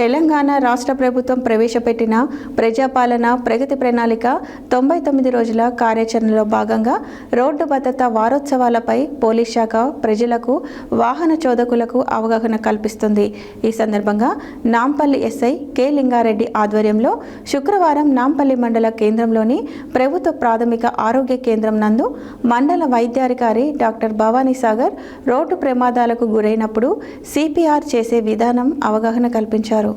తెలంగాణ రాష్ట్ర ప్రభుత్వం ప్రవేశపెట్టిన ప్రజాపాలన ప్రగతి ప్రణాళిక 99 రోజుల కార్యాచరణలో భాగంగా రోడ్డు భద్రతా వారోత్సవాలపై పోలీస్ శాఖ ప్రజలకు వాహన చోదకులకు అవగాహన కల్పిస్తుంది. ఈ సందర్భంగా నాంపల్లి ఎస్ఐ కె లింగారెడ్డి ఆధ్వర్యంలో శుక్రవారం నాంపల్లి మండల కేంద్రంలోని ప్రభుత్వ ప్రాథమిక ఆరోగ్య కేంద్రం నందు మండల వైద్యాధికారి డాక్టర్ భవానీ సాగర్ రోడ్డు ప్రమాదాలకు గురైనప్పుడు సిపిఆర్ చేసే విధానం అవగాహన కల్పించారు.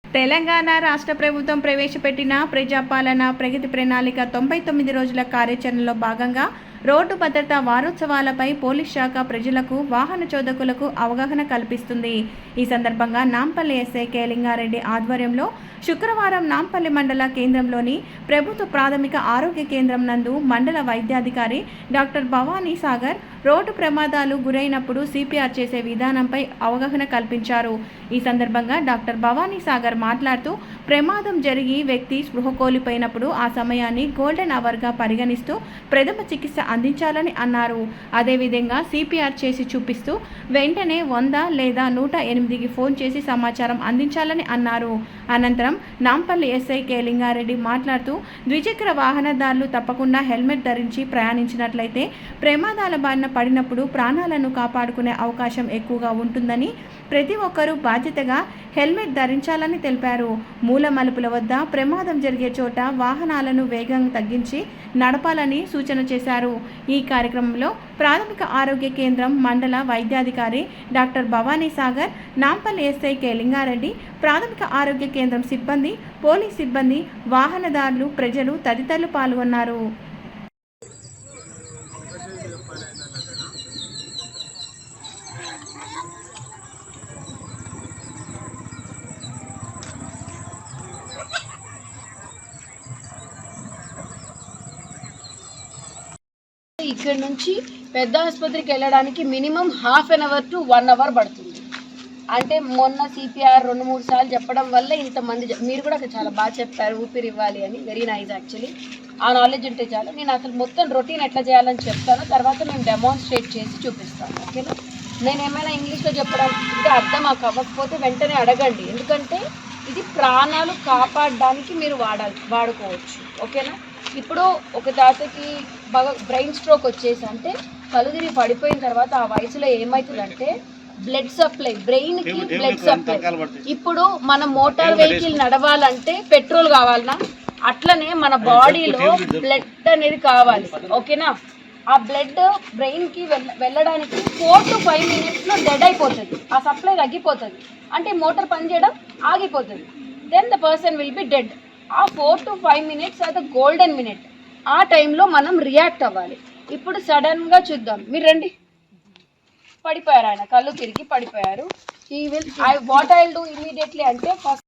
తెలంగాణ రాష్ట్ర ప్రభుత్వం ప్రవేశపెట్టిన ప్రజాపాలన ప్రగతి ప్రణాళిక 99 రోజుల కార్యాచరణలో భాగంగా రోడ్డు భద్రతా వారోత్సవాలపై పోలీస్ శాఖ ప్రజలకు వాహన చోదకులకు అవగాహన కల్పిస్తుంది. ఈ సందర్భంగా నాంపల్లి ఎస్ఐ కె లింగారెడ్డి ఆధ్వర్యంలో శుక్రవారం నాంపల్లి మండల కేంద్రంలోని ప్రభుత్వ ప్రాథమిక ఆరోగ్య కేంద్రం నందు మండల వైద్యాధికారి డాక్టర్ భవానీ సాగర్ రోడ్డు ప్రమాదాలు గురైనప్పుడు సిపిఆర్ చేసే విధానంపై అవగాహన కల్పించారు. ఈ సందర్భంగా డాక్టర్ భవానీ సాగర్ మాట్లాడుతూ ప్రమాదం జరిగి వ్యక్తి స్పృహ కోల్పోయినప్పుడు ఆ సమయాన్ని గోల్డెన్ అవర్గా పరిగణిస్తూ ప్రథమ చికిత్స అందించాలని అన్నారు. అదేవిధంగా సిపిఆర్ చేసి చూపిస్తూ వెంటనే 100 లేదా 108కి ఫోన్ చేసి సమాచారం అందించాలని అన్నారు. అనంతరం నాంపల్లి ఎస్ఐ కె లింగారెడ్డి మాట్లాడుతూ ద్విచక్ర వాహనదారులు తప్పకుండా హెల్మెట్ ధరించి ప్రయాణించినట్లయితే ప్రమాదాల బారిన పడినప్పుడు ప్రాణాలను కాపాడుకునే అవకాశం ఎక్కువగా ఉంటుందని, ప్రతి ఒక్కరూ బాధ్యతగా హెల్మెట్ ధరించాలని తెలిపారు. మూల మలుపుల వద్ద ప్రమాదం జరిగే చోట వాహనాలను వేగం తగ్గించి నడపాలని సూచన చేశారు. ఈ కార్యక్రమంలో ప్రాథమిక ఆరోగ్య కేంద్రం మండల వైద్యాధికారి doctor Bhavani Sagar, Nampally SI K Lingareddy, ప్రాథమిక ఆరోగ్య కేంద్రం సిబ్బంది, పోలీస్ సిబ్బంది, వాహనదారులు, ప్రజలు తదితరులు పాల్గొన్నారు. ఇక్కడ నుంచి పెద్ద ఆసుపత్రికి వెళ్ళడానికి minimum ½ an hour to 1 hour పడుతుంది. అంటే మొన్న సిపిఆర్ 2-3 సార్లు చెప్పడం వల్ల ఇంతమంది, మీరు కూడా చాలా బాగా చెప్పారు, ఊపిరి ఇవ్వాలి అని. Very nice. యాక్చువల్లీ ఆ నాలెడ్జ్ ఉంటే చాలు. నేను అసలు మొత్తం రొటీన్ ఎట్లా చేయాలని చెప్తాను, తర్వాత మేము డెమాన్స్ట్రేట్ చేసి చూపిస్తాను. ఓకేనా? నేను ఏమైనా ఇంగ్లీష్లో చెప్పడం అంటే అర్థం అవ్వకపోతే వెంటనే అడగండి, ఎందుకంటే ఇది ప్రాణాలు కాపాడడానికి మీరు వాడుకోవచ్చు. ఓకేనా? ఇప్పుడు ఒక తాతకి బాగా బ్రెయిన్ స్ట్రోక్ వచ్చేసి అంటే కళ్ళు తిరిగి పడిపోయిన తర్వాత ఆ వయసులో ఏమవుతుందంటే బ్లడ్ సప్లై, బ్రెయిన్కి బ్లడ్ సప్లై. ఇప్పుడు మన మోటార్ వెహికల్ నడవాలంటే పెట్రోల్ కావాలన్నా, అట్లనే మన బాడీలో బ్లడ్ అనేది కావాలి. ఓకేనా? ఆ బ్లడ్ బ్రెయిన్కి వెళ్ళడానికి 4 to 5 minutesలో డెడ్ అయిపోతుంది, ఆ సప్లై తగ్గిపోతుంది. అంటే మోటార్ పనిచేయడం ఆగిపోతుంది. Then the person will be dead. ఆ 4 to 5 minutes అది గోల్డెన్ మినిట్. ఆ టైంలో మనం రియాక్ట్ అవ్వాలి. ఇప్పుడు సడన్గా చూద్దాం, మీరు రండి, పడిపోయారు, ఆయన కళ్ళు తిరిగి పడిపోయారు. What I will do immediately అంటే ఫస్ట్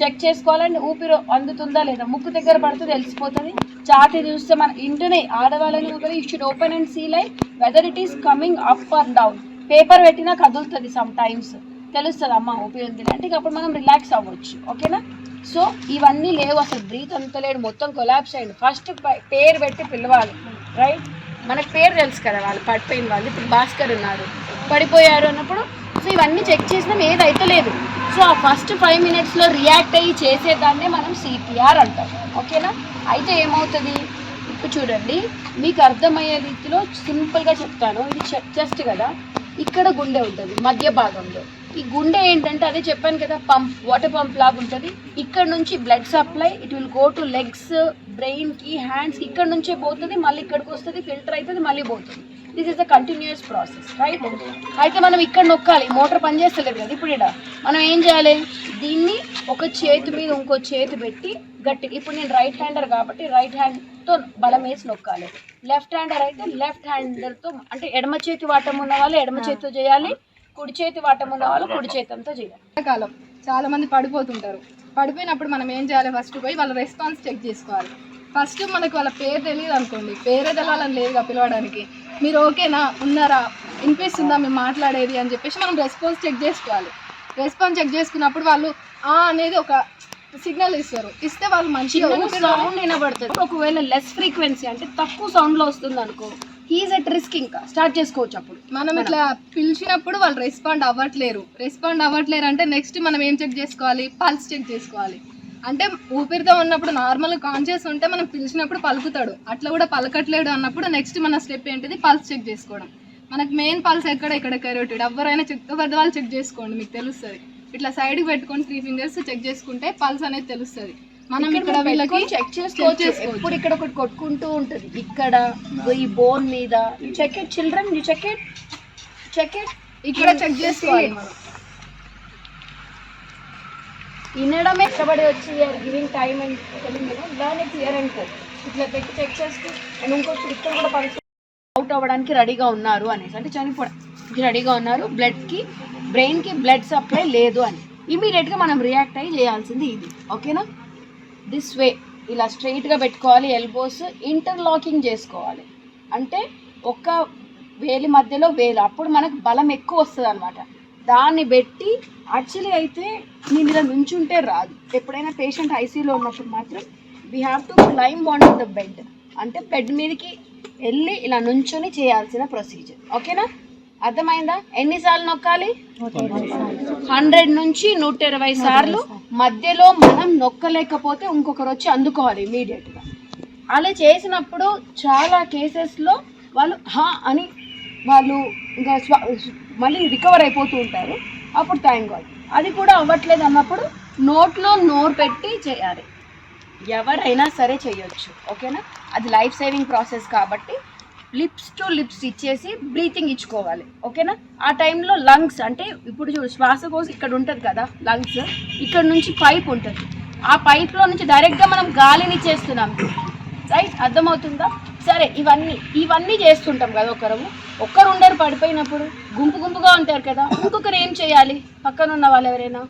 చెక్ చేసుకోవాలండి, ఊపిరి అందుతుందా లేదా, ముక్కు దగ్గర పడితే తెలిసిపోతుంది. ఛాతీ చూస్తే మన ఇంటనే ఆడవాళ్ళని you should open and see like whether it is coming up or down. Paper పెట్టినా కదులుతుంది, సమ్ టైమ్స్ తెలుస్తుంది అమ్మ ఊపిరి ఉంది అంటే, అప్పుడు మనం రిలాక్స్ అవ్వచ్చు. ఓకేనా? సో ఇవన్నీ లేవు, అసలు బ్రీత్ అంతలేడు, మొత్తం కొలాప్స్ అయ్యింది. ఫస్ట్ పేరు పెట్టి పిలవాలి, రైట్? మనకు పేరు తెలుసు కదా, వాళ్ళు పడిపోయిన వాళ్ళు. ఇప్పుడు భాస్కర్ ఉన్నారు, పడిపోయారు అన్నప్పుడు సో ఇవన్నీ చెక్ చేసినాం, ఏదైతే లేదు. సో ఆ ఫస్ట్ 5 minutesలో రియాక్ట్ అయ్యి చేసేదాన్నే మనం సిపిఆర్ అంటాం. ఓకేనా? అయితే ఏమవుతుంది ఇప్పుడు చూడండి, మీకు అర్థమయ్యే రీతిలో సింపుల్గా చెప్తాను. ఇది చెస్ట్ కదా, ఇక్కడ గుండె ఉంటుంది మధ్య భాగంలో. ఈ గుండె ఏంటంటే అదే చెప్పాను కదా, పంప్, వాటర్ పంప్ లాగా ఉంటుంది. ఇక్కడ నుంచి blood supply it will go to legs, బ్రెయిన్కి, హ్యాండ్స్కి, ఇక్కడ నుంచే పోతుంది, మళ్ళీ ఇక్కడికి వస్తుంది, ఫిల్టర్ అవుతుంది, మళ్ళీ పోతుంది. This is the continuous process, right? అయితే మనం ఇక్కడ నొక్కాలి, మోటార్ పనిచేస్తలేదు కదా. ఇప్పుడు ఇక్కడ మనం ఏం చేయాలి, దీన్ని ఒక చేతి మీద ఇంకో చేతి పెట్టి గట్టిగా, ఇప్పుడు నేను రైట్ హ్యాండర్ కాబట్టి రైట్ హ్యాండ్తో బలం వేసి నొక్కాలి. లెఫ్ట్ హ్యాండర్ అయితే లెఫ్ట్ హ్యాండర్తో, అంటే ఎడమ చేతి వాటం ఉన్న వాళ్ళు ఎడమ చేతితో చేయాలి, కుడి చేతి వాటం ఉన్న వాళ్ళు కుడి చేతంతో చేయాలి. కాలం చాలా మంది పడిపోతుంటారు. పడిపోయినప్పుడు మనం ఏం చేయాలి, ఫస్ట్ పోయి వాళ్ళ రెస్పాన్స్ చెక్ చేసుకోవాలి. ఫస్ట్ మనకు వాళ్ళ పేరు తెలియదు అనుకోండి, పేరే తెలవాలని లేదుగా పిలవడానికి. మీరు ఓకేనా, ఉన్నారా, వినిపిస్తుందా మేము మాట్లాడేది అని చెప్పేసి మనం రెస్పాన్స్ చెక్ చేసుకోవాలి. రెస్పాన్స్ చెక్ చేసుకున్నప్పుడు వాళ్ళు అనేది ఒక సిగ్నల్ ఇస్తారు, ఇస్తే వాళ్ళు మంచిగా సౌండ్ వినబడుతుంది. ఒకవేళ లెస్ ఫ్రీక్వెన్సీ అంటే తక్కువ సౌండ్లో వస్తుంది అనుకో, హీఈస్ ఎట్ రిస్క్, ఇంకా స్టార్ట్ చేసుకోవచ్చు. అప్పుడు మనం ఇట్లా పిలిచినప్పుడు వాళ్ళు రెస్పాండ్ అవ్వట్లేరు అంటే నెక్స్ట్ మనం ఏం చెక్ చేసుకోవాలి? పల్స్ చెక్ చేసుకోవాలి. అంటే ఊపిరితో ఉన్నప్పుడు నార్మల్ కాన్షియస్ ఉంటే మనం పిలిచినప్పుడు పలుకుతాడు, అట్లా కూడా పలకట్లేడు అన్నప్పుడు నెక్స్ట్ మన స్టెప్ ఏంటిది? పల్స్ చెక్ చేసుకోవడం. మనకు మెయిన్ పల్స్ ఇక్కడ కెరోటిడ్. ఎవరైనా ఎవరి వాళ్ళు చెక్ చేసుకోండి, మీకు తెలుస్తుంది. ఇట్లా సైడ్కి పెట్టుకొని 3 ఫింగర్స్ చెక్ చేసుకుంటే పల్స్ అనేది తెలుస్తుంది. మనం ఇక్కడ వీళ్ళకి చెక్ చేసుకోవచ్చు. ఎప్పుడు ఇక్కడ ఒకటి కొట్టుకుంటూ ఉంటుంది, ఇక్కడ ఈ బోన్ మీద. Check it children, you check it ఇక్కడ చెక్ చేసుకోవాలి. మనం వినడమే కష్టపడి వచ్చి giving time and learn it here and ఇట్లా పెట్టి చెక్ చేస్తూ అండ్ ఇంకొకటి ఇక్కడ కూడా పరిస్థితి అవుట్ అవ్వడానికి రెడీగా ఉన్నారు అనేసి, అంటే చనిపోవడానికి రెడీగా ఉన్నారు, బ్రెయిన్కి బ్లడ్ సప్లై లేదు అని ఇమీడియట్గా మనం రియాక్ట్ అయ్యి చేయాల్సింది ఇది. ఓకేనా? దిస్ వే ఇలా స్ట్రైట్గా పెట్టుకోవాలి, ఎల్బోస్ ఇంటర్లాకింగ్ చేసుకోవాలి. అంటే ఒక వేలి మధ్యలో వేలు, అప్పుడు మనకు బలం ఎక్కువ వస్తుంది అనమాట. దాన్ని పెట్టి యాక్చువల్లీ అయితే నేను ఇలా నుంచుంటే రాదు. ఎప్పుడైనా పేషెంట్ ఐసీయూలో ఉన్నప్పుడు మాత్రం we have to climb on to the bed, అంటే బెడ్ మీదకి వెళ్ళి ఇలా నుంచొని చేయాల్సిన ప్రొసీజర్. ఓకేనా? అర్థమైందా? ఎన్నిసార్లు నొక్కాలి? 100 నుంచి 120 సార్లు. మధ్యలో మనం నొక్కలేకపోతే ఇంకొకరు వచ్చి అందుకోవాలి ఇమీడియట్గా. అలా చేసినప్పుడు చాలా కేసెస్లో వాళ్ళు అని వాళ్ళు ఇంకా మళ్ళీ రికవర్ అయిపోతూ ఉంటారు. అప్పుడు థ్యాంక్ గాడ్. అది కూడా అవ్వట్లేదు అన్నప్పుడు నోట్లో నోరు పెట్టి చేయాలి. ఎవరైనా సరే చేయొచ్చు. ఓకేనా? అది లైఫ్ సేవింగ్ ప్రాసెస్ కాబట్టి లిప్స్ టు లిప్స్ ఇచ్చేసి బ్రీతింగ్ ఇచ్చుకోవాలి. ఓకేనా? ఆ టైంలో లంగ్స్, అంటే ఇప్పుడు చూడు శ్వాసకోశం ఇక్కడ ఉంటుంది కదా, లంగ్స్ ఇక్కడ నుంచి పైప్ ఉంటుంది, ఆ పైప్లో నుంచి డైరెక్ట్గా మనం గాలిని చేస్తున్నాం. రైట్? అర్థమవుతుందా? సరే, ఇవన్నీ చేస్తుంటాం కదా. ఒక్కరు ఉండరు పడిపోయినప్పుడు, గుంపుగా ఉంటారు కదా. ఇంకొకరు ఏం చేయాలి? పక్కన ఉన్న వాళ్ళు ఎవరైనా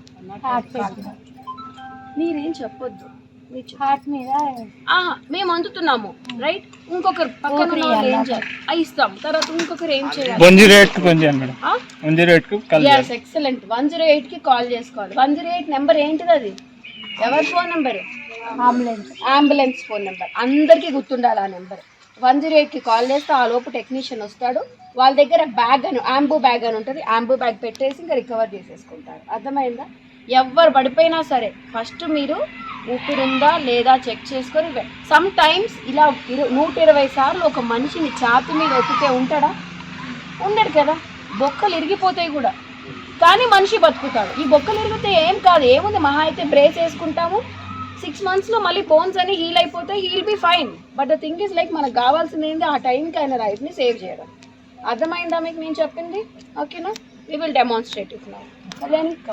మీరేం చెప్పొద్దు, హార్ట్ మీద మేము అందుతున్నాము, రైట్? ఇంకొకరు పక్కన ఉన్న వాళ్ళు ఏం చేయాలి? ఇస్తాం. తర్వాత ఇంకొకరు ఏం చేయాలి? 108 ఎక్సలెంట్. 108కి కాల్ చేసుకోవాలి. 108 నెంబర్ ఏంటిది? అది ఎవరి phone number? Ambulance phone number. అందరికీ గుర్తుండాలి ఆ నెంబర్. 108కి కాల్ చేస్తే ఆ లోపు టెక్నీషియన్ వస్తాడు. వాళ్ళ దగ్గర బ్యాగ్ అని, ఆంబూ బ్యాగ్ అని ఉంటుంది, ఆంబూ బ్యాగ్ పెట్టేసి ఇంకా రికవర్ చేసేసుకుంటారు. అర్థమైందా? ఎవరు పడిపోయినా సరే ఫస్ట్ మీరు ఊపిరిందా లేదా చెక్ చేసుకొని. సమ్ టైమ్స్ ఇలా 120 సార్లు ఒక మనిషిని ఛాతి మీద ఒత్తితే ఉంటాడా? ఉండడు కదా. బొక్కలు ఇరిగిపోతాయి కూడా, కానీ మనిషి బతుకుతాడు. ఈ బొక్కలు ఇరిగితే ఏం కాదు, ఏముంది, మహా అయితే బ్రేస్ వేసుకుంటాము. 6 monthsలో మళ్ళీ బోన్స్ అని హీల్ అయిపోతాయి, he'll be fine. But the thing is like మనకు కావాల్సింది ఏంటి? ఆ టైంకి ఆయన లైఫ్ని సేవ్ చేయడం. అర్థమైందా మీకు నేను చెప్పింది? ఓకేనా? We will demonstrate it now.